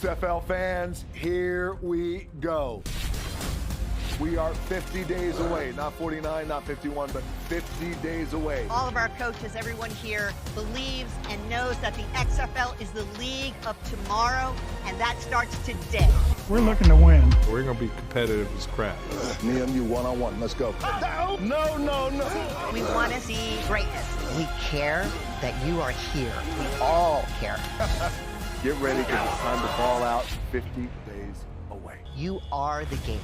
XFL fans, here we go. We are 50 days away, not 49, not 51, but 50 days away. All of our coaches, everyone here believes and knows that the XFL is the league of tomorrow, and that starts today. We're looking to win. We're going to be competitive as crap. Me and you one-on-one, let's go. No. We want to see greatness. We care that you are here. We all care. Get ready because it's time to ball out 50 days away. You are the game.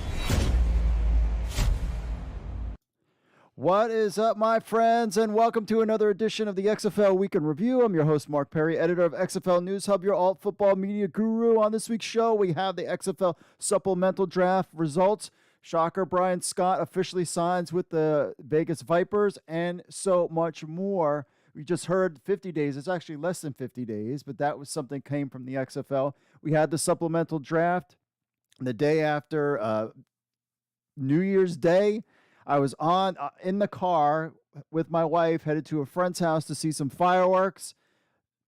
What is up, my friends, and welcome to another edition of the XFL Week in Review. I'm your host, Mark Perry, editor of XFL News Hub, your alt football media guru. On this week's show, we have the XFL Supplemental Draft results. Shocker, Bryan Scott officially signs with the Vegas Vipers, and so much more. We just heard 50 days. It's actually less than 50 days, but that was something came from the XFL. We had the Supplemental Draft the day after New Year's Day. I was in the car with my wife, headed to a friend's house to see some fireworks,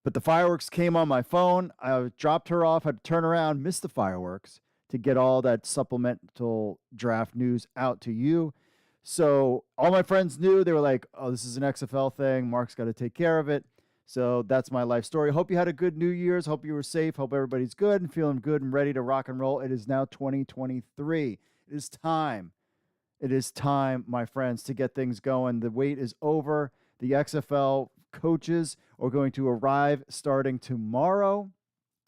but the fireworks came on my phone. I dropped her off, had to turn around, missed the fireworks to get all that supplemental draft news out to you. So all my friends knew. They were like, oh, this is an XFL thing. Mark's got to take care of it. So that's my life story. Hope you had a good New Year's. Hope you were safe. Hope everybody's good and feeling good and ready to rock and roll. It is now 2023. It is time. It is time, my friends, to get things going. The wait is over. The XFL coaches are going to arrive starting tomorrow.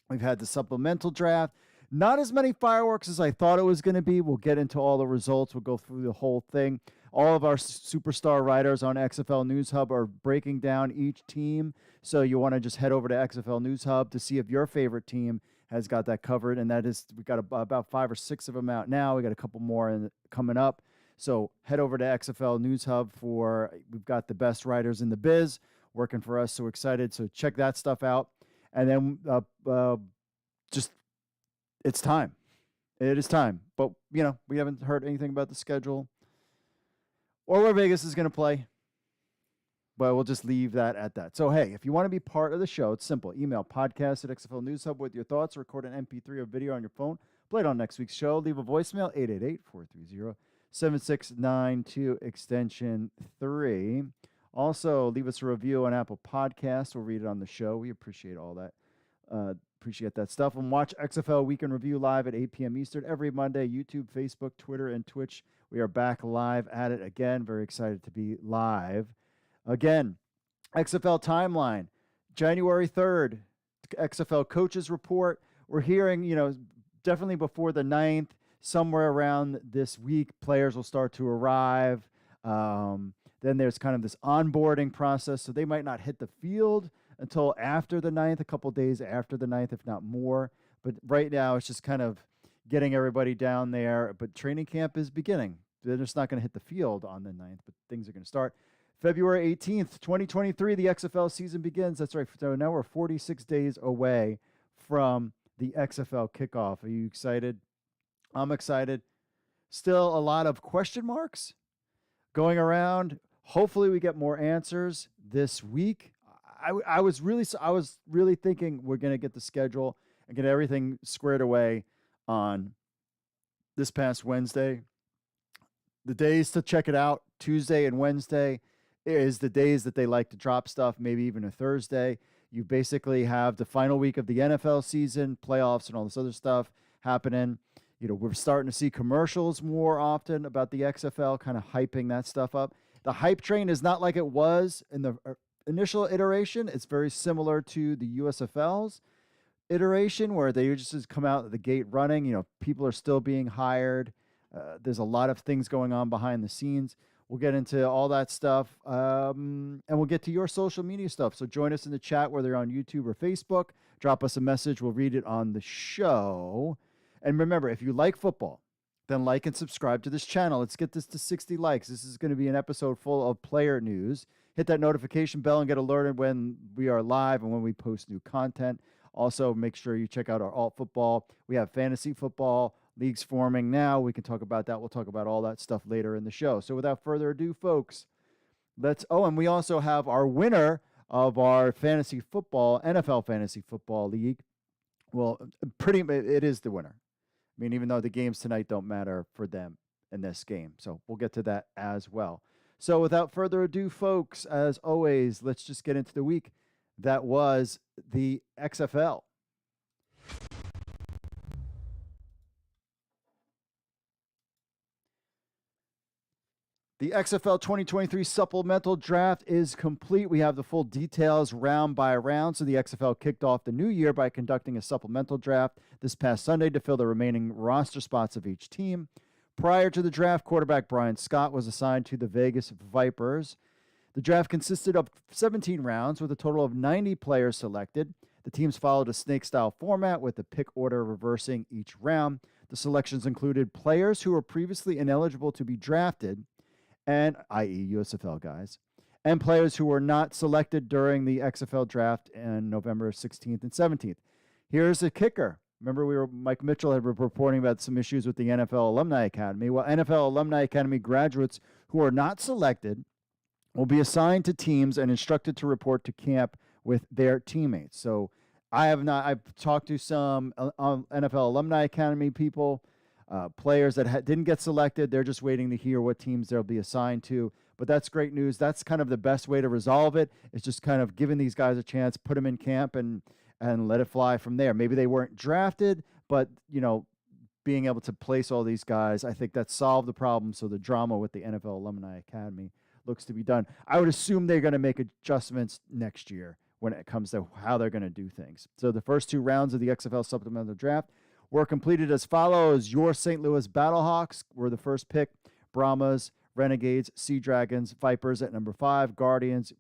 We've had the supplemental draft. Not as many fireworks as I thought it was going to be. We'll get into all the results. We'll go through the whole thing. All of our superstar writers on XFL News Hub are breaking down each team. So you want to just head over to XFL News Hub to see if your favorite team has got that covered. And that is, we've got about 5 or 6 of them out now. We got a couple more coming up. So head over to XFL News Hub we've got the best writers in the biz working for us. So excited. So check that stuff out. And then it's time. It is time. But, we haven't heard anything about the schedule or where Vegas is going to play. But we'll just leave that at that. So, hey, if you want to be part of the show, it's simple. Email podcast at XFL News Hub with your thoughts. Record an MP3 or video on your phone. Play it on next week's show. Leave a voicemail, 888-430-7692, extension 3. Also, leave us a review on Apple Podcasts. We'll read it on the show. We appreciate all that. Appreciate that stuff. And watch XFL Week in Review live at 8 p.m. Eastern every Monday. YouTube, Facebook, Twitter, and Twitch. We are back live at it again. Very excited to be live. Again, XFL Timeline, January 3rd, XFL Coaches Report. We're hearing, definitely before the 9th, somewhere around this week, players will start to arrive. Then there's kind of this onboarding process, so they might not hit the field until after the 9th, a couple days after the 9th, if not more. But right now, it's just kind of getting everybody down there. But training camp is beginning. They're just not going to hit the field on the 9th, but things are going to start. February 18th, 2023, the XFL season begins. That's right. So now we're 46 days away from the XFL kickoff. Are you excited? I'm excited. Still a lot of question marks going around. Hopefully we get more answers this week. I was really thinking we're going to get the schedule and get everything squared away on this past Wednesday. The days to check it out, Tuesday and Wednesday, is the days that they like to drop stuff, maybe even a Thursday. You basically have the final week of the NFL season, playoffs, and all this other stuff happening. We're starting to see commercials more often about the XFL, kind of hyping that stuff up. The hype train is not like it was in the initial iteration. It's very similar to the USFL's iteration, where they just come out of the gate running. People are still being hired. There's a lot of things going on behind the scenes. We'll get into all that stuff, and we'll get to your social media stuff. So join us in the chat, whether you're on YouTube or Facebook. Drop us a message. We'll read it on the show. And remember, if you like football, then like and subscribe to this channel. Let's get this to 60 likes. This is going to be an episode full of player news. Hit that notification bell and get alerted when we are live and when we post new content. Also, make sure you check out our alt football. We have fantasy football leagues forming now. We can talk about that. We'll talk about all that stuff later in the show. So without further ado, folks, and we also have our winner of our fantasy football, NFL fantasy football league, Well, it is the winner. I mean, even though the games tonight don't matter for them in this game. So we'll get to that as well. So without further ado, folks, as always, let's just get into the week that was the XFL. The XFL 2023 supplemental draft is complete. We have the full details round by round. So the XFL kicked off the new year by conducting a supplemental draft this past Sunday to fill the remaining roster spots of each team. Prior to the draft, quarterback Bryan Scott was assigned to the Vegas Vipers. The draft consisted of 17 rounds with a total of 90 players selected. The teams followed a snake-style format with the pick order reversing each round. The selections included players who were previously ineligible to be drafted, and i.e. USFL guys, and players who were not selected during the XFL draft on November 16th and 17th. Here's a kicker. Remember, Mike Mitchell had been reporting about some issues with the NFL Alumni Academy. Well, NFL Alumni Academy graduates who are not selected will be assigned to teams and instructed to report to camp with their teammates. So I've talked to some NFL Alumni Academy people, players that didn't get selected. They're just waiting to hear what teams they'll be assigned to. But that's great news. That's kind of the best way to resolve it. It's just kind of giving these guys a chance, put them in camp, and let it fly from there. Maybe they weren't drafted, but, being able to place all these guys, I think that solved the problem. So the drama with the NFL Alumni Academy looks to be done. I would assume they're going to make adjustments next year when it comes to how they're going to do things. So the first two rounds of the XFL supplemental draft were completed as follows. Your St. Louis Battlehawks were the first pick. Brahmas, Renegades, Sea Dragons, Vipers at number 5. Guardians,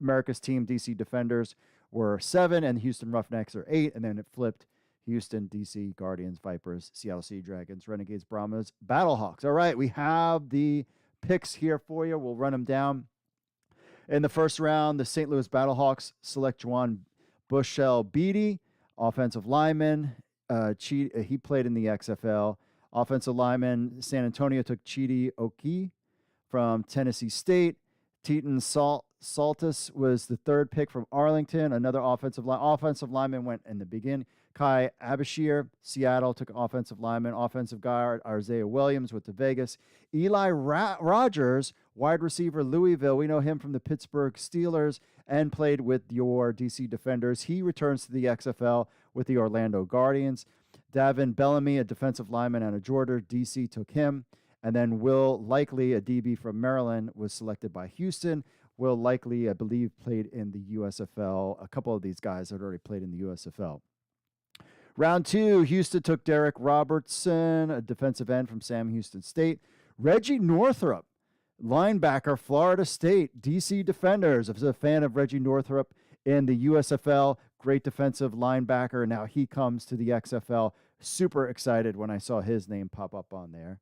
America's Team, DC Defenders were 7, and Houston Roughnecks are 8. And then it flipped. Houston, DC, Guardians, Vipers, Seattle Sea Dragons, Renegades, Brahmas, Battlehawks. All right, we have the picks here for you. We'll run them down. In the first round, the St. Louis Battlehawks select Juwan Bushell-Beatty, offensive lineman. He played in the XFL. Offensive lineman, San Antonio took Chidi Oki from Tennessee State. Teton Saltis was the third pick from Arlington. Another offensive lineman went in the beginning. Kai Abashir, Seattle, took offensive lineman. Offensive guard, Isaiah Williams went to Vegas. Eli Rogers, wide receiver, Louisville. We know him from the Pittsburgh Steelers and played with your DC Defenders. He returns to the XFL with the Orlando Guardians. Davin Bellamy, a defensive lineman out of Georgia. DC took him. And then Will Likely, a DB from Maryland, was selected by Houston. Will Likely, I believe, played in the USFL. A couple of these guys had already played in the USFL. Round 2, Houston took Derek Robertson, a defensive end from Sam Houston State. Reggie Northrup, linebacker, Florida State, DC Defenders. I was a fan of Reggie Northrup in the USFL. Great defensive linebacker. Now he comes to the XFL. Super excited when I saw his name pop up on there.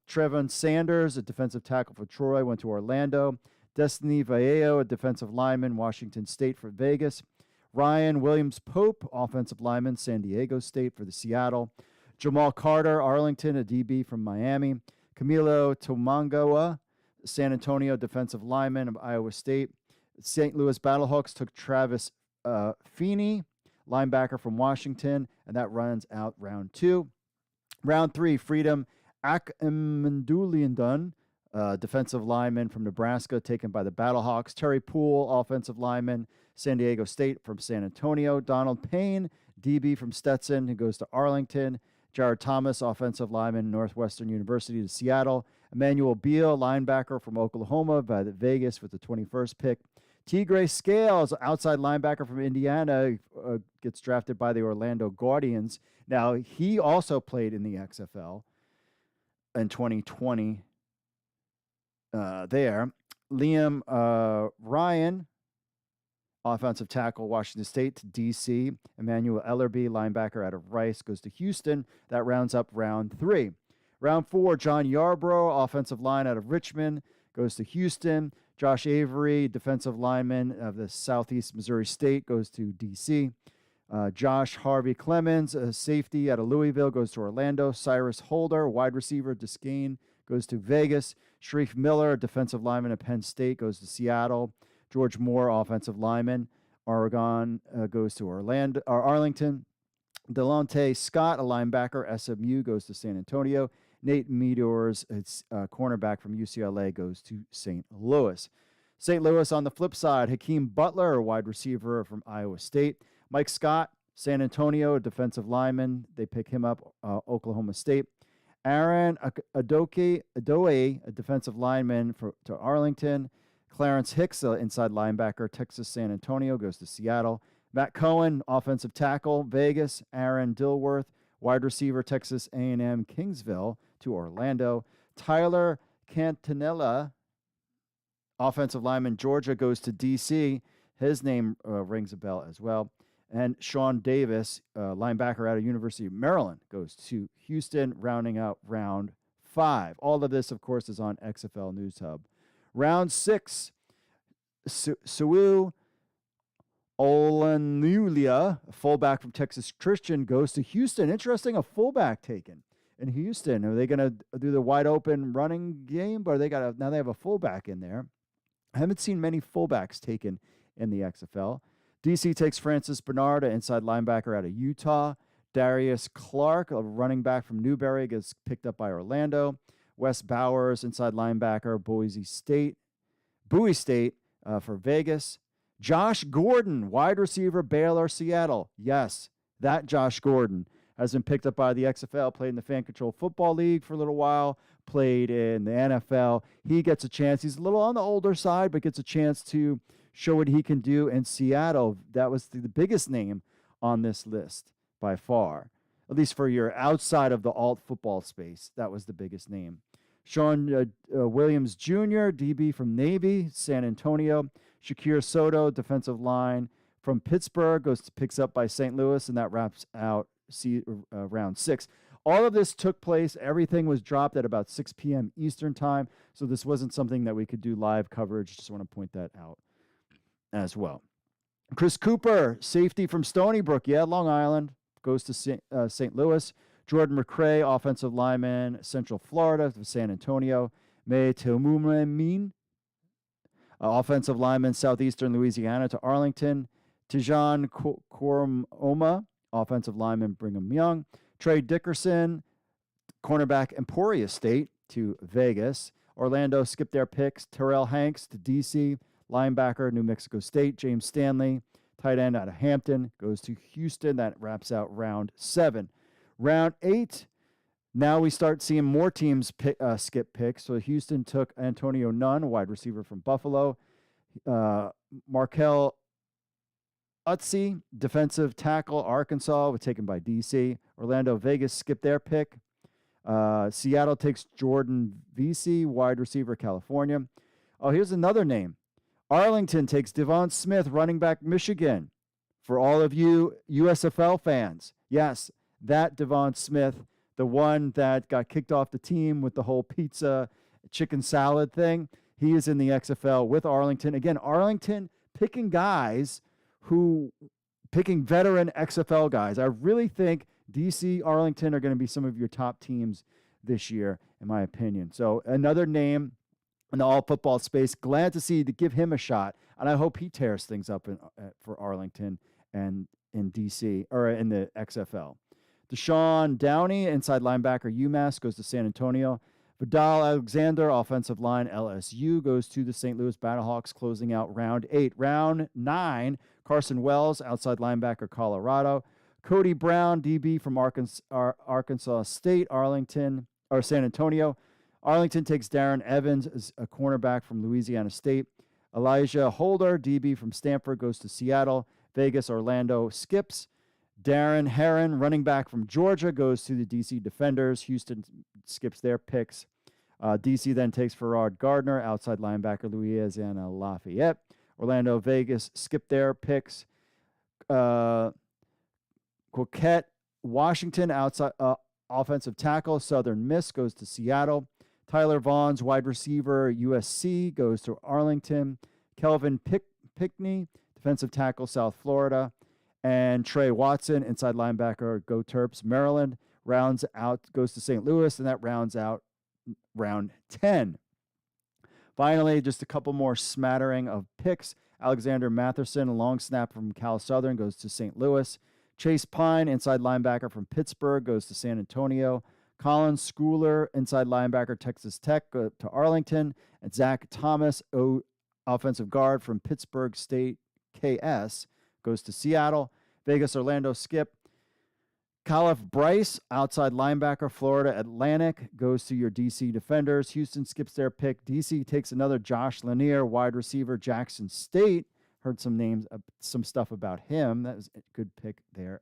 Trevon Sanders, a defensive tackle for Troy, went to Orlando. Destiny Vallejo, a defensive lineman, Washington State for Vegas. Ryan Williams-Pope, offensive lineman, San Diego State for the Seattle. Jamal Carter, Arlington, a DB from Miami. Camilo Tomangawa, San Antonio, defensive lineman of Iowa State. St. Louis Battlehawks took Travis Feeney, linebacker from Washington, and that runs out round 2. Round 3, Freedom Akmanduliandun, defensive lineman from Nebraska, taken by the Battlehawks. Terry Poole, offensive lineman, San Diego State from San Antonio. Donald Payne, DB from Stetson, who goes to Arlington. Jared Thomas, offensive lineman, Northwestern University to Seattle. Emmanuel Beal, linebacker from Oklahoma by the Vegas with the 21st pick. Tigre Scales, outside linebacker from Indiana, gets drafted by the Orlando Guardians. Now, he also played in the XFL in 2020 there. Liam Ryan, offensive tackle, Washington State to DC. Emmanuel Ellerby, linebacker out of Rice, goes to Houston. That rounds up round 3. Round 4, John Yarbrough, offensive line out of Richmond, goes to Houston. Josh Avery, defensive lineman of the Southeast Missouri State, goes to DC. Josh Harvey Clemens, a safety out of Louisville, goes to Orlando. Cyrus Holder, wide receiver, Duquesne, goes to Vegas. Sharif Miller, defensive lineman at Penn State, goes to Seattle. George Moore, offensive lineman, Oregon, goes to Arlington. Delonte Scott, a linebacker, SMU, goes to San Antonio. Nate Meteors, it's cornerback from UCLA, goes to St. Louis. St. Louis on the flip side, Hakeem Butler, a wide receiver from Iowa State. Mike Scott, San Antonio, a defensive lineman. They pick him up, Oklahoma State. Aaron Adoe, a defensive lineman to Arlington. Clarence Hicks, inside linebacker, Texas San Antonio, goes to Seattle. Matt Cohen, offensive tackle, Vegas. Aaron Dilworth, wide receiver, Texas A&M Kingsville, to Orlando. Tyler Cantanella, offensive lineman, Georgia, goes to D.C. His name rings a bell as well. And Sean Davis, linebacker out of University of Maryland, goes to Houston, rounding out round 5. All of this, of course, is on XFL News Hub. Round 6, Su'u Olanulia, a fullback from Texas Christian, goes to Houston. Interesting, a fullback taken in Houston. Are they going to do the wide open running game, or now they have a fullback in there? I haven't seen many fullbacks taken in the XFL. DC takes Francis Bernard, an inside linebacker out of Utah. Darius Clark, a running back from Newberry, gets picked up by Orlando. Wes Bowers, inside linebacker, Bowie State for Vegas. Josh Gordon, wide receiver, Baylor, Seattle. Yes, that Josh Gordon has been picked up by the XFL, played in the Fan Control Football League for a little while, played in the NFL. He gets a chance. He's a little on the older side, but gets a chance to show what he can do in Seattle. That was the biggest name on this list by far, at least for your outside of the alt football space. That was the biggest name. Sean Williams Jr., DB from Navy, San Antonio. Shakir Soto, defensive line from Pittsburgh, picks up by St. Louis, and that wraps out round 6. All of this took place. Everything was dropped at about 6 p.m. Eastern time, so this wasn't something that we could do live coverage. Just want to point that out as well. Chris Cooper, safety from Stony Brook, Long Island, goes to St. Louis. Jordan McCray, offensive lineman, Central Florida, to San Antonio. May Teumumin, offensive lineman, Southeastern Louisiana, to Arlington. Tijan Koroma, offensive lineman, Brigham Young. Trey Dickerson, cornerback, Emporia State, to Vegas. Orlando skipped their picks. Terrell Hanks to D.C., linebacker, New Mexico State. James Stanley, tight end out of Hampton, goes to Houston. That wraps out round 7. Round 8, now we start seeing more teams skip picks. So Houston took Antonio Nunn, wide receiver from Buffalo. Markel Utsi, defensive tackle, Arkansas, was taken by D.C. Orlando Vegas skipped their pick. Seattle takes Jordan Vesey, wide receiver, California. Oh, here's another name. Arlington takes Devon Smith, running back, Michigan. For all of you USFL fans, yes, that Devon Smith, the one that got kicked off the team with the whole pizza, chicken salad thing, he is in the XFL with Arlington. Again, Arlington picking veteran XFL guys. I really think DC, Arlington are going to be some of your top teams this year, in my opinion. So another name in the all football space. Glad to give him a shot, and I hope he tears things up for Arlington and in DC or in the XFL. Deshaun Downey, inside linebacker, UMass, goes to San Antonio. Vidal Alexander, offensive line, LSU, goes to the St. Louis Battlehawks, closing out round 8. Round 9, Carson Wells, outside linebacker, Colorado. Cody Brown, DB from Arkansas State, San Antonio. Arlington takes Darren Evans as a cornerback from Louisiana State. Elijah Holder, DB from Stanford, goes to Seattle. Vegas, Orlando skips. Darren Herron, running back from Georgia, goes to the D.C. Defenders. Houston skips their picks. D.C. then takes Farrard Gardner, outside linebacker, Louisiana Lafayette. Orlando, Vegas skip their picks. Coquette, Washington, outside offensive tackle, Southern Miss, goes to Seattle. Tyler Vaughn's wide receiver, USC, goes to Arlington. Kelvin Pickney, defensive tackle, South Florida. And Trey Watson, inside linebacker, Go Terps, Maryland, goes to St. Louis, and that rounds out round 10. Finally, just a couple more smattering of picks. Alexander Matherson, a long snap from Cal Southern, goes to St. Louis. Chase Pine, inside linebacker from Pittsburgh, goes to San Antonio. Colin Schooler, inside linebacker, Texas Tech, to Arlington. And Zach Thomas, offensive guard from Pittsburgh State KS, goes to Seattle. Vegas Orlando skip. Khalif Bryce, outside linebacker, Florida Atlantic, goes to your DC Defenders. Houston skips their pick. DC takes another Josh Lanier, wide receiver, Jackson State. Heard some stuff about him. That was a good pick there.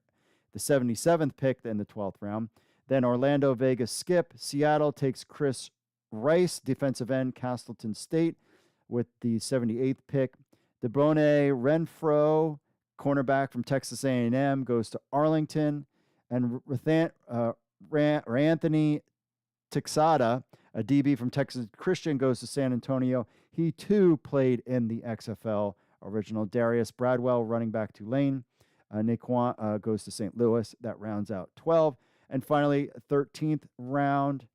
The 77th pick in the 12th round. Then Orlando, Vegas skip. Seattle takes Chris Rice, defensive end, Castleton State, with the 78th pick. DeBone Renfro, cornerback from Texas A&M, goes to Arlington. And Anthony Tixada, a DB from Texas Christian, goes to San Antonio. He, too, played in the XFL original. Darius Bradwell, running back, Tulane. Naquan goes to St. Louis. That rounds out 12. And finally, 13th round,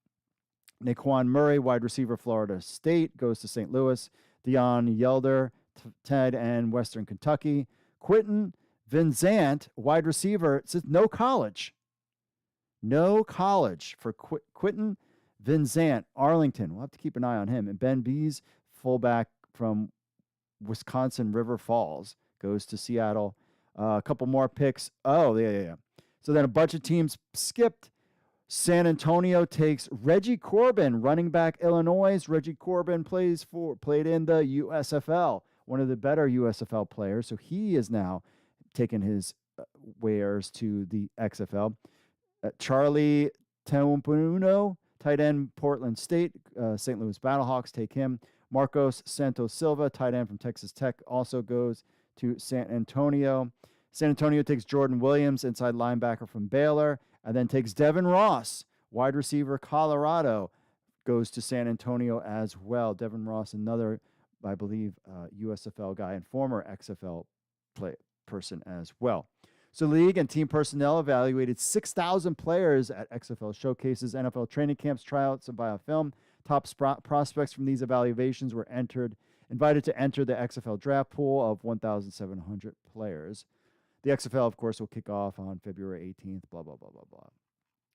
Naquan Murray, wide receiver, Florida State, goes to St. Louis. Deion Yelder, tight end, Western Kentucky. Quentin Vincent, wide receiver, it says no college. No college for Quentin Vincent, Arlington. We'll have to keep an eye on him. And Ben Bees, fullback from Wisconsin River Falls, goes to Seattle. A couple more picks. Oh, yeah. So then a bunch of teams skipped. San Antonio takes Reggie Corbin, running back, Illinois. Reggie Corbin played in the USFL, one of the better USFL players. So he is now taking his wares to the XFL. Charlie Teumpuno, tight end, Portland State. St. Louis Battlehawks take him. Marcos Santos Silva, tight end from Texas Tech, also goes to San Antonio. San Antonio takes Jordan Williams, inside linebacker from Baylor, and then takes Devin Ross, wide receiver, Colorado, goes to San Antonio as well. Devin Ross, another, I believe, USFL guy and former XFL person as well. So league and team personnel evaluated 6,000 players at XFL showcases, NFL training camps, tryouts, and via film. Top prospects from these evaluations were invited to enter the XFL draft pool of 1,700 players. The XFL, of course, will kick off on February 18th, blah, blah, blah, blah, blah.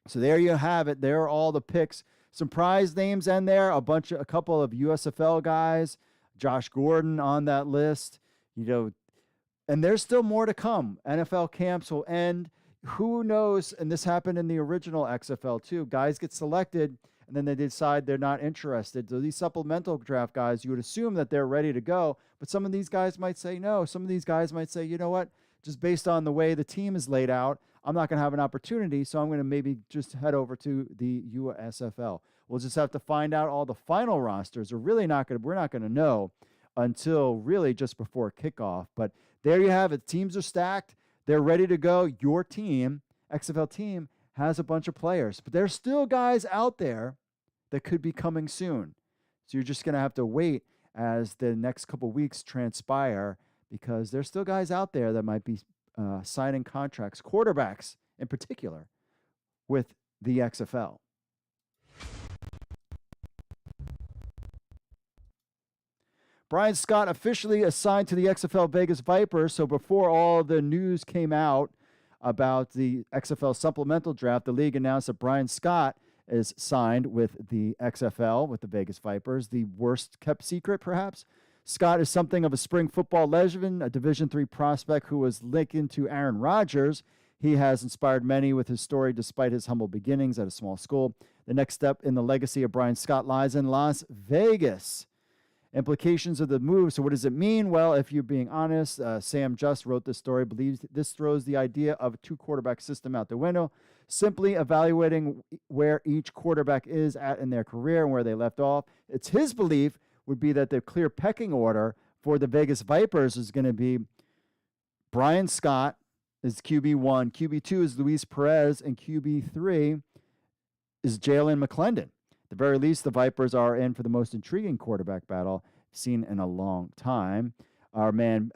So there you have it. There are all the picks. Some prize names in there, a couple of USFL guys, Josh Gordon on that list, and there's still more to come. NFL camps will end. Who knows? And this happened in the original XFL too. Guys get selected, and then they decide they're not interested. So these supplemental draft guys, you would assume that they're ready to go, but some of these guys might say no. Some of these guys might say, you know what? Just based on the way the team is laid out, I'm not going to have an opportunity, so I'm going to maybe just head over to the USFL. We'll just have to find out all the final rosters. We're not going to know until really just before kickoff. But there you have it. Teams are stacked. They're ready to go. Your team, XFL team, has a bunch of players. But there's still guys out there that could be coming soon. So you're just going to have to wait as the next couple weeks transpire, because there's still guys out there that might be signing contracts, quarterbacks in particular, with the XFL. Bryan Scott officially assigned to the XFL Vegas Vipers. So before all the news came out about the XFL supplemental draft, the league announced that Bryan Scott is signed with the XFL, with the Vegas Vipers. The worst kept secret, perhaps. Scott is something of a spring football legend, a Division III prospect who was likened to Aaron Rodgers. He has inspired many with his story despite his humble beginnings at a small school. The next step in the legacy of Bryan Scott lies in Las Vegas. Implications of the move. So what does it mean? Well, if you're being honest, Sam Just wrote this story, believes this throws the idea of a two-quarterback system out the window. Simply evaluating where each quarterback is at in their career and where they left off. It's his belief would be that the clear pecking order for the Vegas Vipers is going to be Bryan Scott is QB1, QB2 is Luis Perez, and QB3 is Jalen McClendon. At the very least, the Vipers are in for the most intriguing quarterback battle seen in a long time. Our man,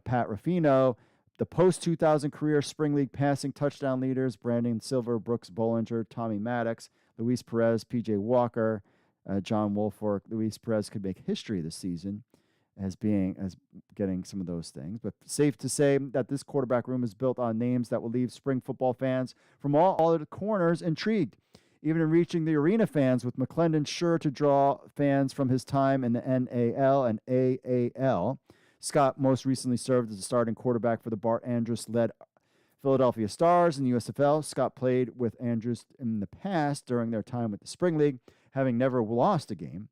Pat Ruffino, the post-2000 career Spring League passing touchdown leaders, Brandon Silver, Brooks Bollinger, Tommy Maddox, Luis Perez, P.J. Walker, John Wolfork. Luis Perez could make history this season. as getting some of those things. But safe to say that this quarterback room is built on names that will leave spring football fans from all of the corners intrigued. Even in reaching the arena fans, with McClendon sure to draw fans from his time in the NAL and AAL. Scott most recently served as a starting quarterback for the Bart Andrus-led Philadelphia Stars in the USFL. Scott played with Andrus in the past during their time with the Spring League, having never lost a game.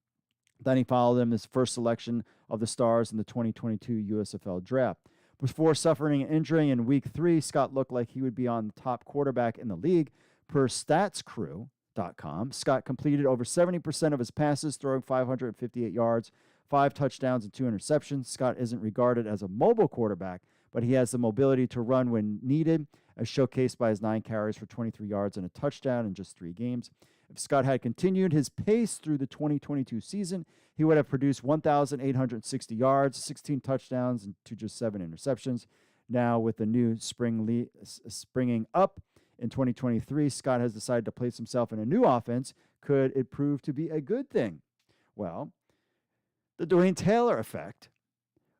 Then he followed him as first selection of the Stars in the 2022 USFL draft. Before suffering an injury in Week 3, Scott looked like he would be on the top quarterback in the league. Per StatsCrew.com, Scott completed over 70% of his passes, throwing 558 yards, 5 touchdowns, and 2 interceptions. Scott isn't regarded as a mobile quarterback, but he has the mobility to run when needed, as showcased by his 9 carries for 23 yards and a touchdown in just 3 games. If Scott had continued his pace through the 2022 season, he would have produced 1,860 yards, 16 touchdowns, and just 7 interceptions. Now, with the new springing up in 2023, Scott has decided to place himself in a new offense. Could it prove to be a good thing? Well, the Dwayne Taylor effect.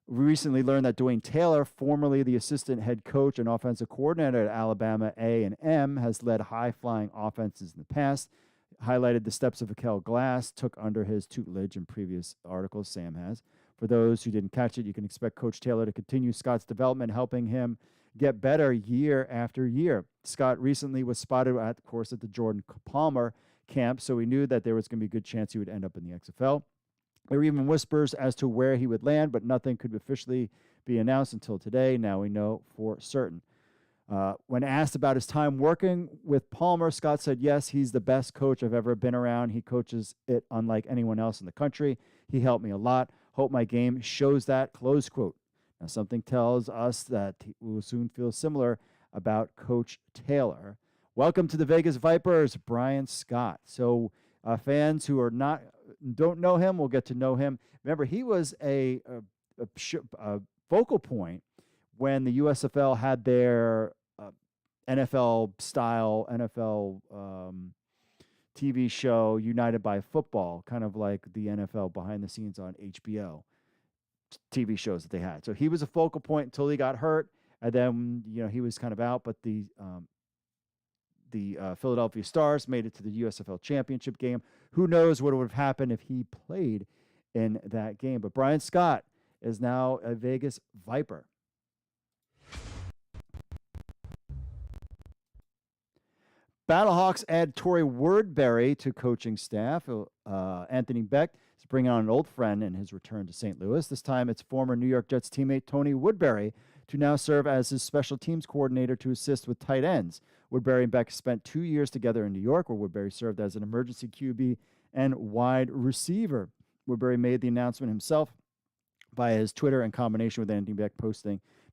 We recently learned that Dwayne Taylor, formerly the assistant head coach and offensive coordinator at Alabama A&M, has led high-flying offenses in the past. Highlighted the steps of Akel Glass, took under his tutelage in previous articles, Sam has. For those who didn't catch it, you can expect Coach Taylor to continue Scott's development, helping him get better year after year. Scott recently was spotted, of course, at the Jordan Palmer camp, so we knew that there was going to be a good chance he would end up in the XFL. There were even whispers as to where he would land, but nothing could officially be announced until today. Now we know for certain. When asked about his time working with Palmer, Scott said, yes, he's the best coach I've ever been around. He coaches it unlike anyone else in the country. He helped me a lot. Hope my game shows that, close quote. Now, something tells us that we will soon feel similar about Coach Taylor. Welcome to the Vegas Vipers, Bryan Scott. So fans who don't know him will get to know him. Remember, he was a focal point when the USFL had their NFL-style NFL TV show, United by Football, kind of like the NFL behind the scenes on HBO TV shows that they had. So he was a focal point until he got hurt, and then he was kind of out. But the Philadelphia Stars made it to the USFL championship game. Who knows what would have happened if he played in that game? But Bryan Scott is now a Vegas Viper. Battlehawks add Torrey Woodbury to coaching staff. Anthony Beck is bringing on an old friend in his return to St. Louis. This time it's former New York Jets teammate Tony Woodbury to now serve as his special teams coordinator to assist with tight ends. Woodbury and Beck spent 2 years together in New York, where Woodbury served as an emergency QB and wide receiver. Woodbury made the announcement himself via his Twitter in combination with Anthony Beck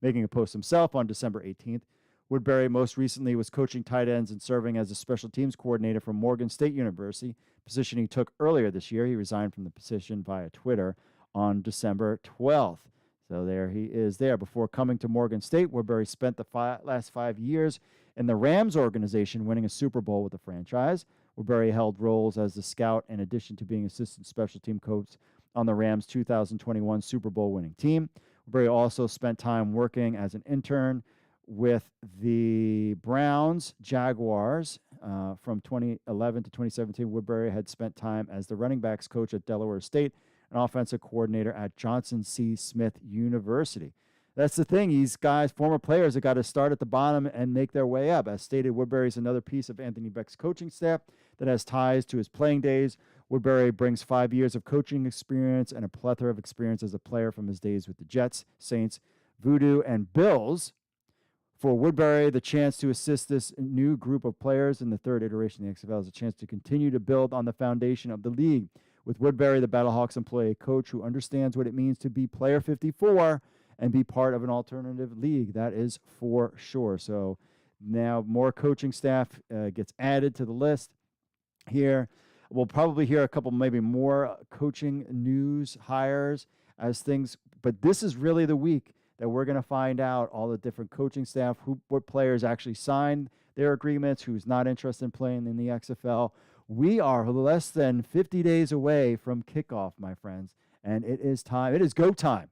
making a post himself on December 18th. Woodbury most recently was coaching tight ends and serving as a special teams coordinator for Morgan State University, a position he took earlier this year. He resigned from the position via Twitter on December 12th. So there he is there. Before coming to Morgan State, Woodbury spent the last 5 years in the Rams organization, winning a Super Bowl with the franchise. Woodbury held roles as the scout in addition to being assistant special team coach on the Rams' 2021 Super Bowl winning team. Woodbury also spent time working as an intern with the Browns, Jaguars. From 2011 to 2017, Woodbury had spent time as the running backs coach at Delaware State and offensive coordinator at Johnson C. Smith University. That's the thing. These guys, former players, have got to start at the bottom and make their way up. As stated, Woodbury is another piece of Anthony Beck's coaching staff that has ties to his playing days. Woodbury brings 5 years of coaching experience and a plethora of experience as a player from his days with the Jets, Saints, Voodoo, and Bills. For Woodbury, the chance to assist this new group of players in the third iteration of the XFL is a chance to continue to build on the foundation of the league. With Woodbury, the Battlehawks employ a coach who understands what it means to be player 54 and be part of an alternative league. That is for sure. So now more coaching staff gets added to the list here. We'll probably hear a couple, maybe more coaching news hires as things, but this is really the week that we're going to find out all the different coaching staff, what players actually signed their agreements, who's not interested in playing in the XFL. We are less than 50 days away from kickoff, my friends, And it is time. It is go time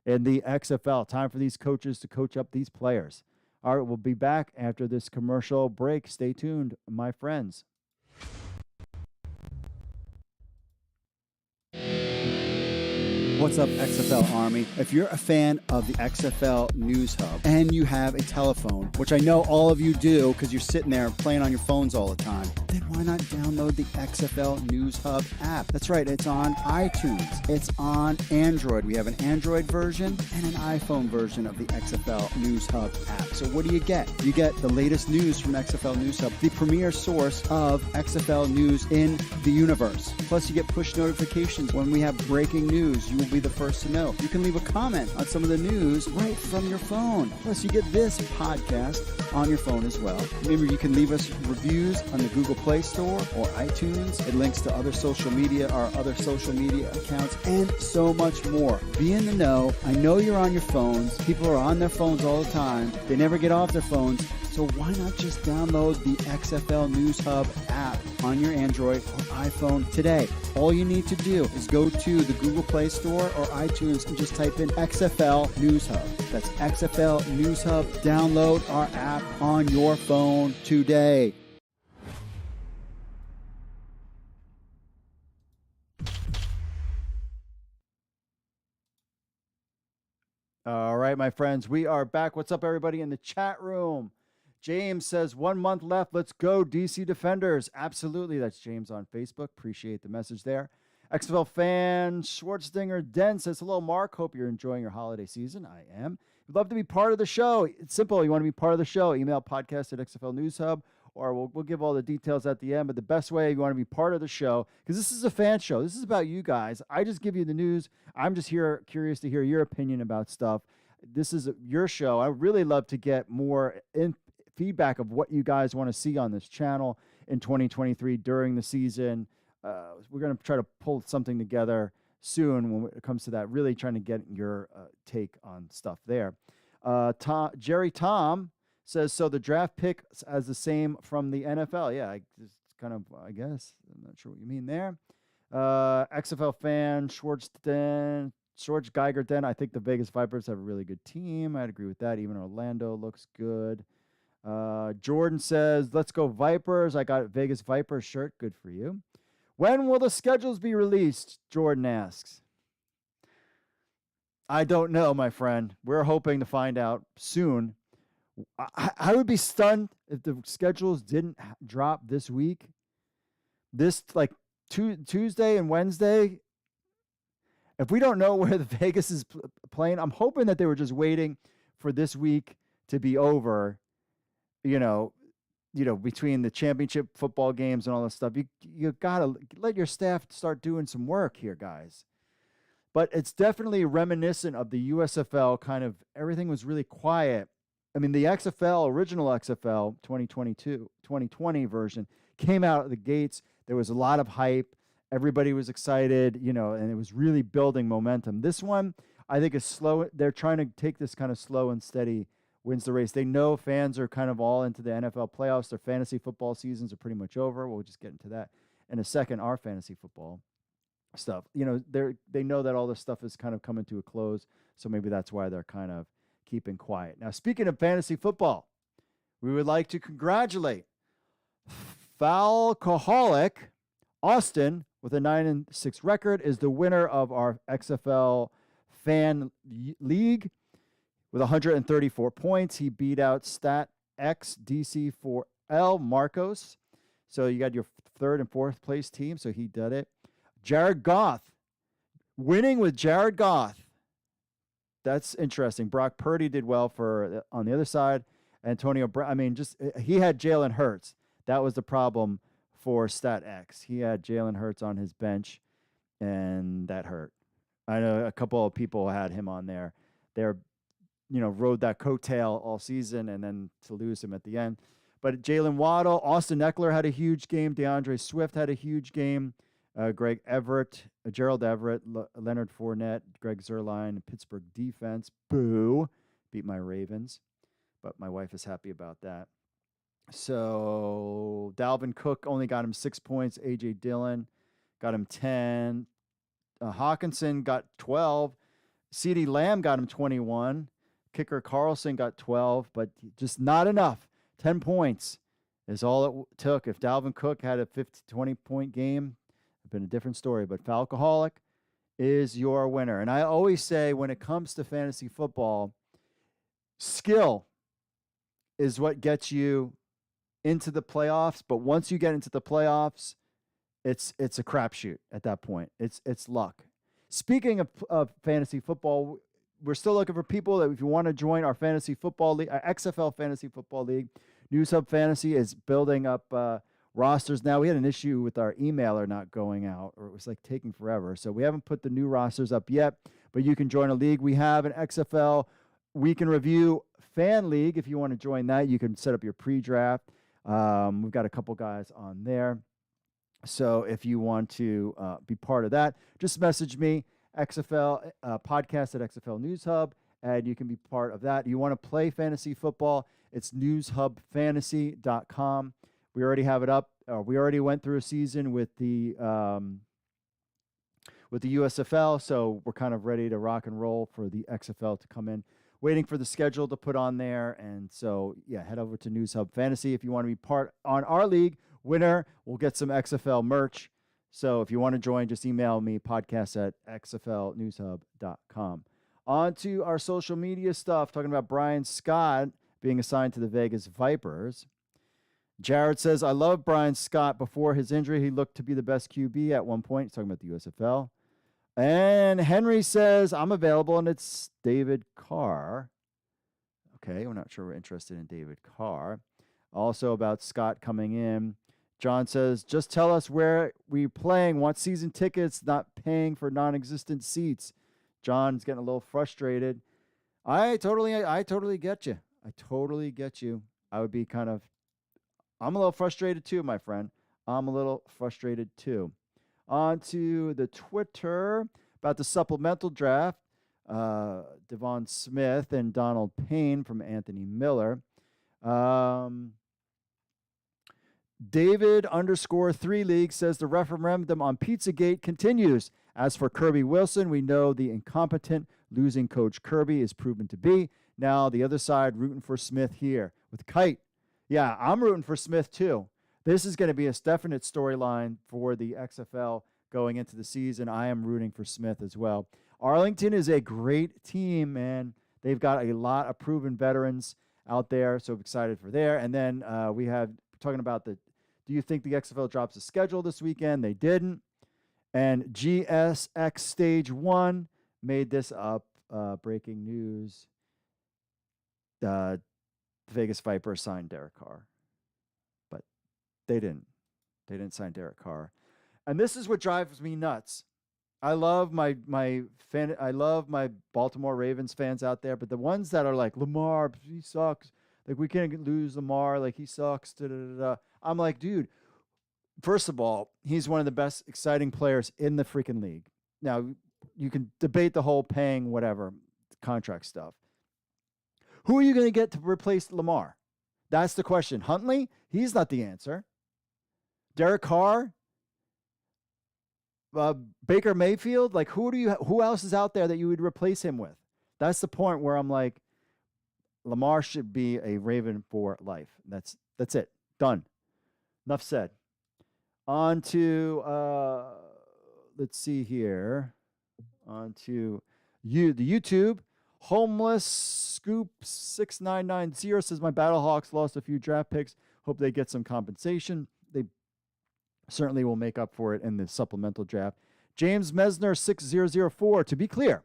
in the XFL. Time for these coaches to coach up these players. All right, we'll be back after this commercial break. Stay tuned, my friends. What's up, XFL Army? If you're a fan of the XFL News Hub and you have a telephone, which I know all of you do because you're sitting there playing on your phones all the time, then why not download the XFL News Hub app? That's right, it's on iTunes. It's on Android. We have an Android version and an iPhone version of the XFL News Hub app. So what do you get? You get the latest news from XFL News Hub, the premier source of XFL news in the universe. Plus, you get push notifications when we have breaking news. You will be the first to know. You can leave a comment on some of the news right from your phone. Plus, you get this podcast on your phone as well. Remember, you can leave us reviews on the Google Play Store or iTunes. It links to other social media, our other social media accounts, and so much more. Be in the know. I know you're on your phones. People are on their phones all the time. They never get off their phones. So why not just download the XFL News Hub app on your Android or iPhone today? All you need to do is go to the Google Play Store or iTunes and just type in XFL News Hub. That's XFL News Hub. Download our app on your phone today. All right, my friends, we are back. What's up, everybody in the chat room? James says, 1 month left. Let's go, DC Defenders. Absolutely. That's James on Facebook. Appreciate the message there. XFL fan Schwartzdinger Den says, hello, Mark. Hope you're enjoying your holiday season. I am. We'd love to be part of the show. It's simple. You want to be part of the show, email podcast at XFL News Hub, or we'll give all the details at the end. But the best way, you want to be part of the show, because this is a fan show. This is about you guys. I just give you the news. I'm just here curious to hear your opinion about stuff. This is your show. I really love to get more feedback of what you guys want to see on this channel in 2023 during the season. We're going to try to pull something together soon when it comes to that, really trying to get your take on stuff there. Jerry Tom says, so the draft pick as the same from the NFL. Yeah, I guess. I'm not sure what you mean there. XFL fan, Schwartz Geiger Den. I think the Vegas Vipers have a really good team. I'd agree with that. Even Orlando looks good. Jordan says, let's go Vipers. I got a Vegas Vipers shirt. Good for you. When will the schedules be released? Jordan asks. I don't know, my friend. We're hoping to find out soon. I would be stunned if the schedules didn't drop this week. This, like, Tuesday and Wednesday. If we don't know where the Vegas is playing, I'm hoping that they were just waiting for this week to be over. You know, between the championship football games and all this stuff, you gotta let your staff start doing some work here, guys. But it's definitely reminiscent of the USFL kind of, everything was really quiet. I mean, the XFL, original XFL 2020 version came out of the gates. There was a lot of hype. Everybody was excited, and it was really building momentum. This one, I think, is slow. They're trying to take this kind of slow and steady wins the race. They know fans are kind of all into the NFL playoffs. Their fantasy football seasons are pretty much over. We'll just get into that in a second. Our fantasy football stuff, they know that all this stuff is kind of coming to a close. So maybe that's why they're kind of keeping quiet. Now, speaking of fantasy football, we would like to congratulate Falcoholic Austin with a 9-6 record is the winner of our XFL Fan League. With 134 points, he beat out Stat X DC4L Marcos. So you got your third and fourth place team. So he did it. Jared Goff, winning with Jared Goff. That's interesting. Brock Purdy did well on the other side. Antonio Brown. I mean, he had Jalen Hurts. That was the problem for Stat X. He had Jalen Hurts on his bench, and that hurt. I know a couple of people had him on there. They're rode that coattail all season, and then to lose him at the end. But Jalen Waddle, Austin Eckler had a huge game. DeAndre Swift had a huge game. Greg Everett, Gerald Everett, Leonard Fournette, Greg Zuerlein, Pittsburgh defense. Boo. Beat my Ravens. But my wife is happy about that. So Dalvin Cook only got him 6 points. A.J. Dillon got him 10. Hawkinson got 12. CeeDee Lamb got him 21. Kicker Carlson got 12, but just not enough. 10 points is all it took. If Dalvin Cook had a 20-point game, it'd been a different story. But Falcoholic is your winner. And I always say when it comes to fantasy football, skill is what gets you into the playoffs. But once you get into the playoffs, it's a crapshoot at that point. It's luck. Speaking of fantasy football, we're still looking for people that if you want to join our fantasy football league, our XFL fantasy football league. News Hub Fantasy is building up rosters now. We had an issue with our emailer not going out, or it was like taking forever. So we haven't put the new rosters up yet, but you can join a league. We have an XFL Week in Review fan league. If you want to join that, you can set up your pre-draft. We've got a couple guys on there. So if you want to be part of that, just message me, XFL podcast at XFL News Hub, and you can be part of that. You want to play fantasy football, it's newshubfantasy.com. We already have it up. We already went through a season with the USFL, so we're kind of ready to rock and roll for the XFL to come in. Waiting for the schedule to put on there, and so, yeah, head over to News Hub Fantasy if you want to be part on our league. Winner, we'll get some XFL merch. So if you want to join, just email me, podcast@xflnewshub.com. On to our social media stuff, talking about Bryan Scott being assigned to the Vegas Vipers. Jared says, I love Bryan Scott. Before his injury, he looked to be the best QB at one point. He's talking about the USFL. And Henry says, I'm available, and it's David Carr. Okay, we're not sure we're interested in David Carr. Also about Scott coming in. John says, just tell us where we're playing. Want season tickets, not paying for non-existent seats. John's getting a little frustrated. I totally get you. I totally get you. I'm a little frustrated too, my friend. I'm a little frustrated too. On to the Twitter about the supplemental draft. Devon Smith and Donald Payne from Anthony Miller. David_3 League says the referendum on Pizzagate continues. As for Kirby Wilson, we know the incompetent losing coach Kirby is proven to be. Now the other side rooting for Smith here with Kite. Yeah, I'm rooting for Smith too. This is going to be a definite storyline for the XFL going into the season. I am rooting for Smith as well. Arlington is a great team, man. They've got a lot of proven veterans out there, so excited for there. And then we have talking about do you think the XFL drops a schedule this weekend? They didn't. And GSX Stage 1 made this up. Breaking news. The Vegas Vipers signed Derek Carr. But they didn't. They didn't sign Derek Carr. And this is what drives me nuts. I love my Baltimore Ravens fans out there, but the ones that are like, Lamar, he sucks. Like, we can't lose Lamar. Like, he sucks. Da, da, da, da. I'm like, dude, first of all, he's one of the best exciting players in the freaking league. Now, you can debate the whole paying whatever contract stuff. Who are you going to get to replace Lamar? That's the question. Huntley? He's not the answer. Derek Carr? Baker Mayfield? Like, who else is out there that you would replace him with? That's the point where I'm like, Lamar should be a Raven for life. That's it. Done. Enough said. On to, let's see here. On to the YouTube. Homeless Scoop 6990 says, my Battlehawks lost a few draft picks. Hope they get some compensation. They certainly will make up for it in the supplemental draft. James Mesner 6004. To be clear,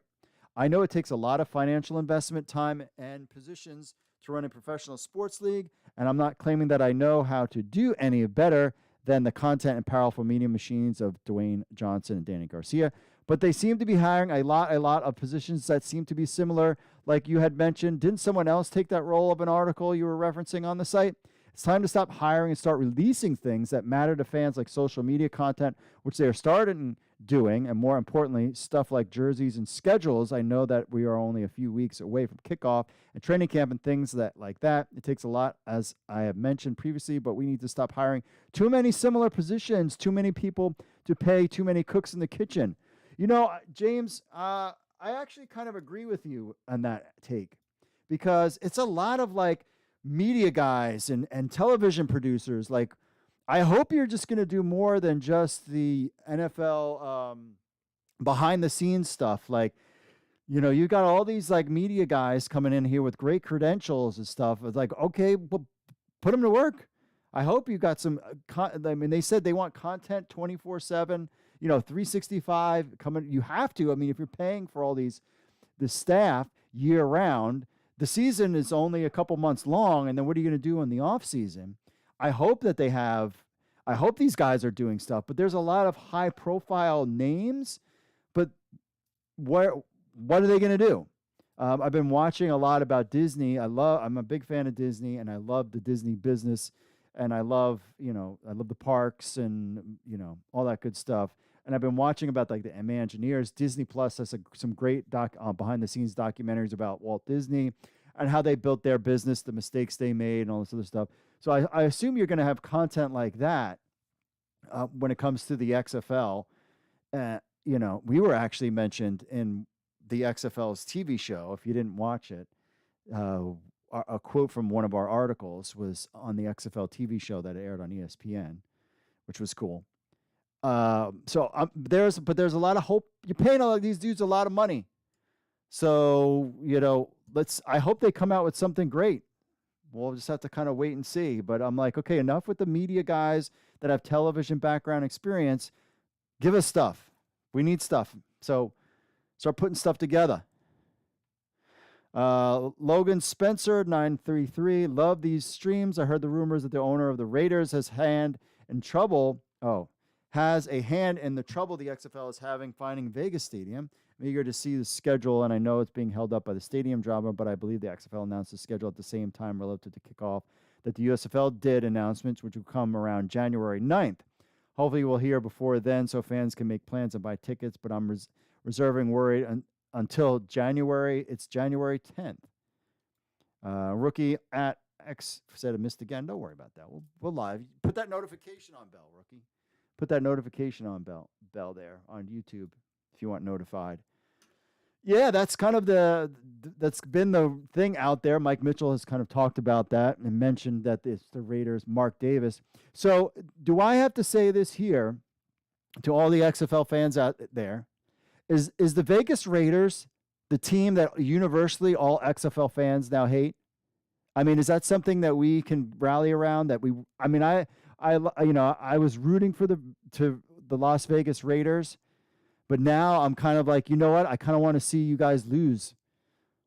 I know it takes a lot of financial investment, time, and positions to run a professional sports league, and I'm not claiming that I know how to do any better than the content and powerful media machines of Dwayne Johnson and Danny Garcia, but they seem to be hiring a lot of positions that seem to be similar, like you had mentioned. Didn't someone else take that role of an article you were referencing on the site? It's time to stop hiring and start releasing things that matter to fans, like social media content, which they are starting doing, and more importantly, stuff like jerseys and schedules. I know that we are only a few weeks away from kickoff and training camp and things like that. It takes a lot, as I have mentioned previously, but we need to stop hiring too many similar positions, too many people to pay, too many cooks in the kitchen. James, I actually kind of agree with you on that take, because it's a lot of like media guys and television producers. Like, I hope you're just going to do more than just the NFL behind the scenes stuff. Like, you got all these like media guys coming in here with great credentials and stuff. It's like, okay, well, put them to work. I hope you got some. They said they want content 24/7. 365 coming. You have to. I mean, if you're paying for all the staff year round, the season is only a couple months long, and then what are you going to do in the off season? I hope that I hope these guys are doing stuff, but there's a lot of high profile names. But what are they going to do? I've been watching a lot about Disney. I'm a big fan of Disney, and I love the Disney business, and I love the parks and all that good stuff. And I've been watching about like the Imagineers. Disney Plus has some great behind the scenes documentaries about Walt Disney and how they built their business, the mistakes they made, and all this other stuff. So I assume you're going to have content like that when it comes to the XFL. We were actually mentioned in the XFL's TV show. If you didn't watch it, a quote from one of our articles was on the XFL TV show that aired on ESPN, which was cool. There's a lot of hope. You're paying all of these dudes a lot of money. So, I hope they come out with something great. We'll just have to kind of wait and see. But I'm like, okay, enough with the media guys that have television background experience. Give us stuff. We need stuff. So start putting stuff together. Logan Spencer, 933. Love these streams. I heard the rumors that the owner of the Raiders has a hand in the trouble the XFL is having finding Vegas Stadium. I'm eager to see the schedule, and I know it's being held up by the stadium drama, but I believe the XFL announced the schedule at the same time relative to kickoff that the USFL did announcements, which will come around January 9th. Hopefully we'll hear before then so fans can make plans and buy tickets, but I'm reserving worried until January. It's January 10th. Rookie at X said I missed again. Don't worry about that. We'll live. Put that notification on bell, Rookie. Put that notification on bell there on YouTube if you want notified. Yeah, that's kind of that's been the thing out there. Mike Mitchell has kind of talked about that and mentioned that it's the Raiders, Mark Davis. So do I have to say this here to all the XFL fans out there? Is the Vegas Raiders the team that universally all XFL fans now hate? I mean, is that something that we can rally around? I was rooting for the Las Vegas Raiders, but now I'm kind of like, you know what? I kind of want to see you guys lose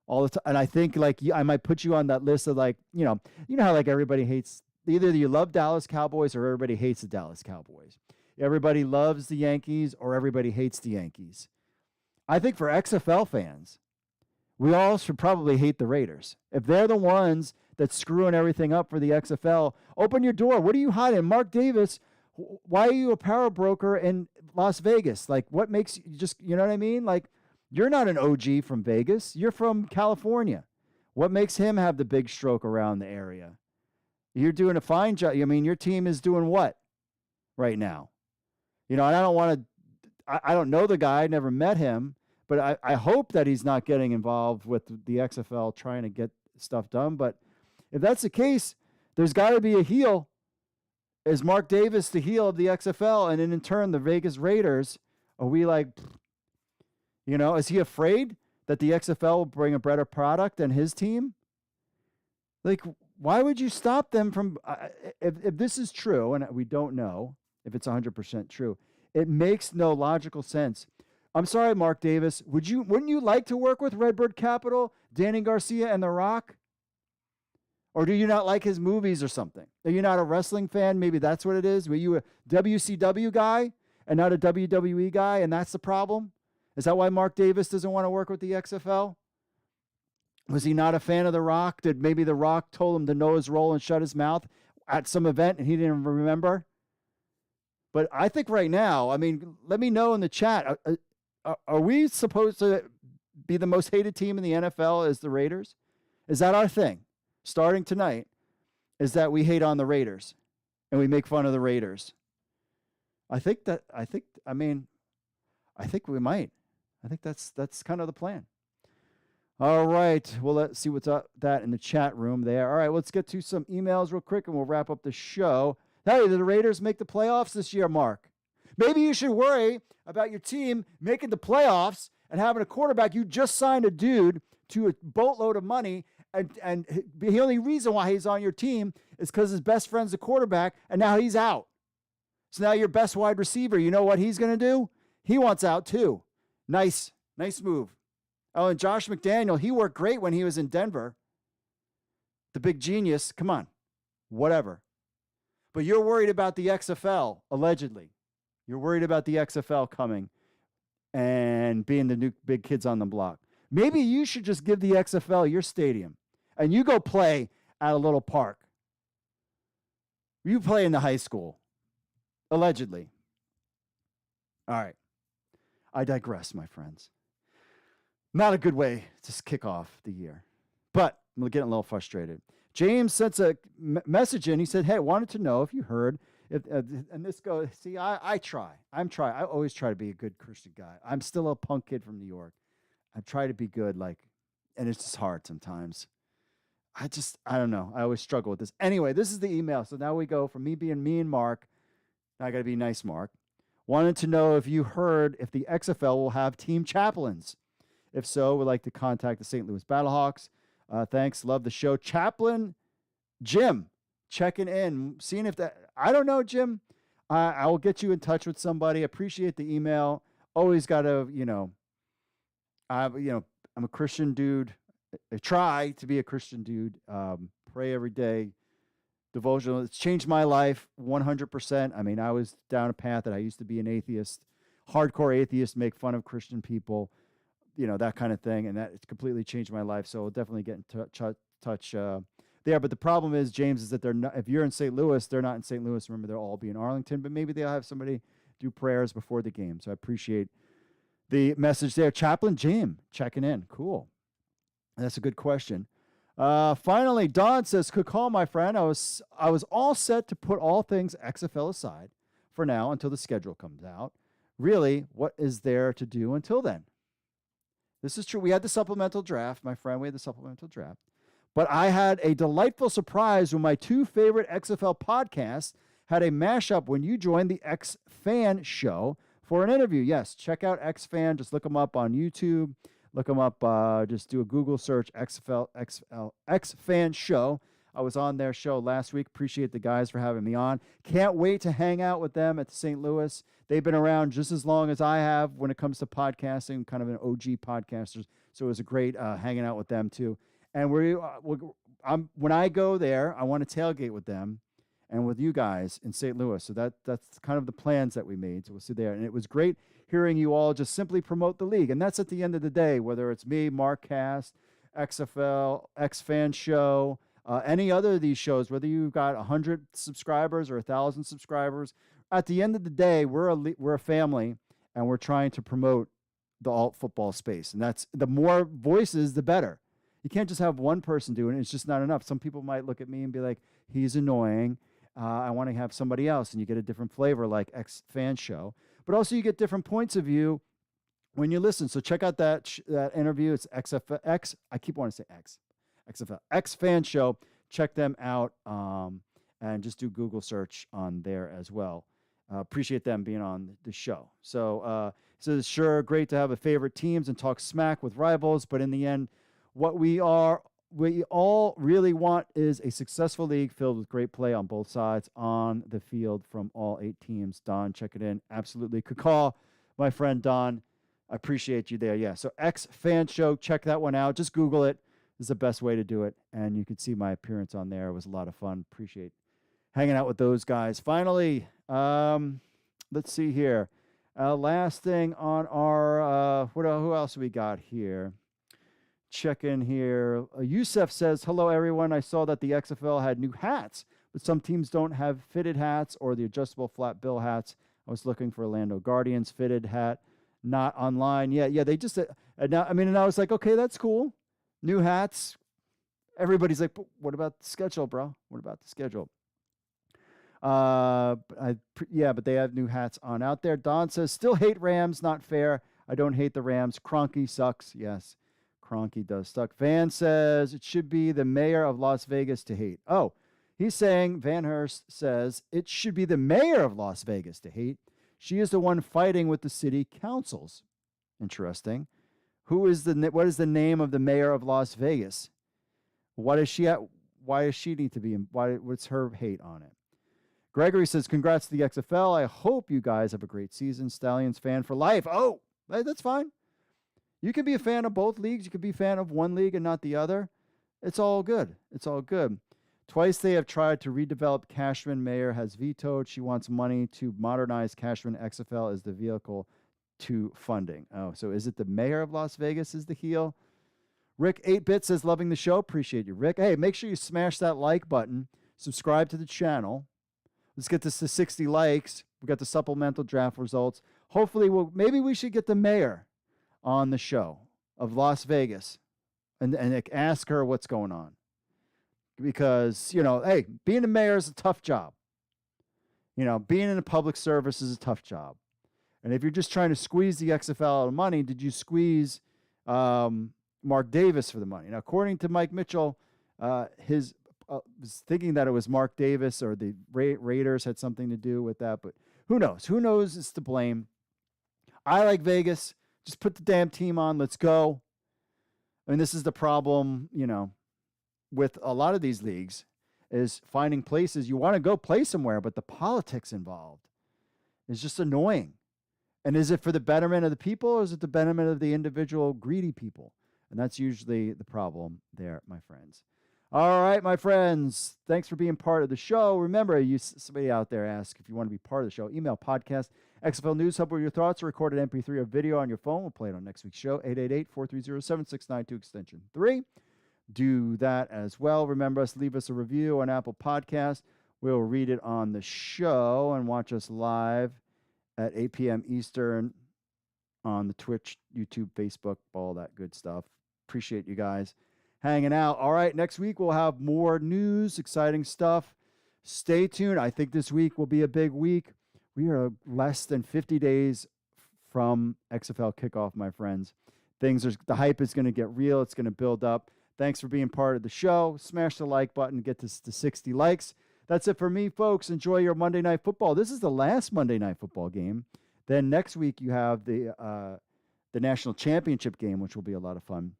all the time. And I think like I might put you on that list of like, you know how like everybody hates, either you love Dallas Cowboys or everybody hates the Dallas Cowboys. Everybody loves the Yankees or everybody hates the Yankees. I think for XFL fans, we all should probably hate the Raiders. If they're the ones that's screwing everything up for the XFL, open your door. What are you hiding? Mark Davis, why are you a power broker in Las Vegas? Like, what makes you just, you know what I mean? Like, you're not an OG from Vegas. You're from California. What makes him have the big stroke around the area? You're doing a fine job. I mean, your team is doing what right now? And I don't want to, I don't know the guy. I never met him. But I hope that he's not getting involved with the XFL trying to get stuff done. But if that's the case, there's got to be a heel. Is Mark Davis the heel of the XFL? And then in turn, the Vegas Raiders, are we like, is he afraid that the XFL will bring a better product than his team? Like, why would you stop them from, if this is true, and we don't know if it's 100% true, it makes no logical sense. I'm sorry, Mark Davis. Wouldn't you like to work with Redbird Capital, Danny Garcia, and The Rock? Or do you not like his movies or something? Are you not a wrestling fan? Maybe that's what it is. Were you a WCW guy and not a WWE guy, and that's the problem? Is that why Mark Davis doesn't want to work with the XFL? Was he not a fan of The Rock? Did maybe The Rock told him to know his role and shut his mouth at some event and he didn't remember? But I think right now, I mean, let me know in the chat. Are we supposed to be the most hated team in the NFL as the Raiders? Is that our thing? Starting tonight, is that we hate on the Raiders and we make fun of the Raiders. I mean, I think we might. I think that's kind of the plan. All right. Well, let's see what's up that in the chat room there. All right, let's get to some emails real quick and we'll wrap up the show. Hey, did the Raiders make the playoffs this year, Mark? Maybe you should worry about your team making the playoffs and having a quarterback. You just signed a dude to a boatload of money, and the only reason why he's on your team is because his best friend's the quarterback, and now he's out. So now your best wide receiver, you know what he's going to do? He wants out too. Nice move. Oh, and Josh McDaniel, he worked great when he was in Denver. The big genius. Come on. Whatever. But you're worried about the XFL, allegedly. You're worried about the XFL coming and being the new big kids on the block. Maybe you should just give the XFL your stadium and you go play at a little park. You play in the high school, allegedly. All right. I digress, my friends. Not a good way to kick off the year, but I'm getting a little frustrated. James sent a message in. He said, hey, wanted to know if you heard, and this goes, see, I try. I always try to be a good Christian guy. I'm still a punk kid from New York. I try to be good, and it's just hard sometimes. I don't know. I always struggle with this. Anyway, this is the email. So now we go from me being me and Mark. Now I got to be nice, Mark. Wanted to know if you heard if the XFL will have team chaplains. If so, would like to contact the St. Louis Battlehawks. Thanks. Love the show. Chaplain Jim checking in, seeing if that, I don't know, Jim. I will get you in touch with somebody. Appreciate the email. Always got to, I'm a Christian dude. I try to be a Christian dude. Pray every day. Devotional. It's changed my life 100%. I mean, I was down a path that I used to be an atheist, hardcore atheist, make fun of Christian people, that kind of thing. And that it's completely changed my life. So I'll definitely get in touch there. But the problem is, James, is that they're not, if you're in St. Louis, they're not in St. Louis. Remember, they'll all be in Arlington, but maybe they'll have somebody do prayers before the game. So I appreciate the message there. Chaplain Jim checking in. Cool. That's a good question. Finally, Don says, "Good call, my friend. I was all set to put all things XFL aside for now until the schedule comes out. Really, what is there to do until then?" This is true. We had the supplemental draft, my friend. We had the supplemental draft. But I had a delightful surprise when my two favorite XFL podcasts had a mashup when you joined the X Fan show for an interview. Yes, check out X Fan. Just look them up on YouTube. Look them up. Just do a Google search, XFL X Fan show. I was on their show last week. Appreciate the guys for having me on. Can't wait to hang out with them at St. Louis. They've been around just as long as I have when it comes to podcasting, kind of an OG podcasters. So it was a great hanging out with them too. And when I go there, I want to tailgate with them and with you guys in St. Louis. So that's kind of the plans that we made. So we'll see there. And it was great hearing you all just simply promote the league. And that's at the end of the day, whether it's me, Mark Cast, XFL, X Fan Show, any other of these shows, whether you've got 100 subscribers or 1,000 subscribers, at the end of the day, we're a family, and we're trying to promote the alt football space. And that's the more voices, the better. You can't just have one person doing it. It's just not enough. Some people might look at me and be like, he's annoying. I want to have somebody else. And you get a different flavor like X Fan Show. But also you get different points of view when you listen. So check out that interview. It's XFL. I keep wanting to say X. XFL. X Fan Show. Check them out and just do Google search on there as well. Appreciate them being on the show. So it's sure great to have a favorite teams and talk smack with rivals. But in the end, what we all really want is a successful league filled with great play on both sides on the field from all 8 teams. Don, check it in. Absolutely. Good call, my friend Don. I appreciate you there. Yeah. So X Fan Show, check that one out. Just Google it. This is the best way to do it. And you can see my appearance on there. It was a lot of fun. Appreciate hanging out with those guys. Finally, let's see here. Last thing on our, who else we got here? Check in here. Yusef says, "Hello, everyone. I saw that the XFL had new hats, but some teams don't have fitted hats or the adjustable flat bill hats. I was looking for Orlando Guardians fitted hat, not online." Yeah. They just, and I was like, okay, that's cool. New hats. Everybody's like, but what about the schedule, bro? What about the schedule? But they have new hats on out there. Don says, still hate Rams, not fair. I don't hate the Rams. Kroenke sucks. Yes, Kroenke does suck. Van says, it should be the mayor of Las Vegas to hate. Oh, he's saying, Van Hurst says, it should be the mayor of Las Vegas to hate. She is the one fighting with the city councils. Interesting. What is the name of the mayor of Las Vegas? What is she at? Why does she need to be? What's her hate on it? Gregory says, congrats to the XFL. I hope you guys have a great season. Stallions fan for life. Oh, that's fine. You can be a fan of both leagues. You could be a fan of one league and not the other. It's all good. It's all good. Twice they have tried to redevelop Cashman. Mayor has vetoed. She wants money to modernize Cashman. XFL is the vehicle to funding. Oh, so is it the mayor of Las Vegas is the heel? Rick 8-Bit says, loving the show. Appreciate you, Rick. Hey, make sure you smash that like button. Subscribe to the channel. Let's get this to 60 likes. We got the supplemental draft results. Hopefully, maybe we should get the mayor on the show of Las Vegas and ask her what's going on. Because, hey, being a mayor is a tough job. Being in a public service is a tough job. And if you're just trying to squeeze the XFL out of money, did you squeeze Mark Davis for the money? Now, according to Mike Mitchell, was thinking that it was Mark Davis or the Raiders had something to do with that. But who knows? Who knows is to blame? I like Vegas. Just put the damn team on. Let's go. I mean, this is the problem, with a lot of these leagues is finding places. You want to go play somewhere, but the politics involved is just annoying. And is it for the betterment of the people or is it the betterment of the individual greedy people? And that's usually the problem there, my friends. All right, my friends. Thanks for being part of the show. Remember, somebody out there asked if you want to be part of the show. Email podcast, XFL News Hub, with your thoughts, or recorded MP3 or video on your phone. We'll play it on next week's show, 888-430-7692, extension 3. Do that as well. Remember leave us a review on Apple Podcasts. We'll read it on the show and watch us live at 8 p.m. Eastern on the Twitch, YouTube, Facebook, all that good stuff. Appreciate you guys hanging out. All right, next week we'll have more news, exciting stuff. Stay tuned. I think this week will be a big week. We are less than 50 days from XFL kickoff, my friends. The hype is going to get real. It's going to build up. Thanks for being part of the show. Smash the like button. Get this to 60 likes. That's it for me, folks. Enjoy your Monday Night Football. This is the last Monday Night Football game. Then next week you have the national championship game, which will be a lot of fun.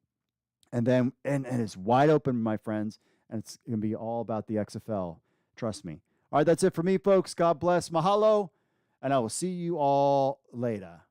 And then and it's wide open, my friends, and it's going to be all about the XFL. Trust me. All right, that's it for me, folks. God bless. Mahalo, and I will see you all later.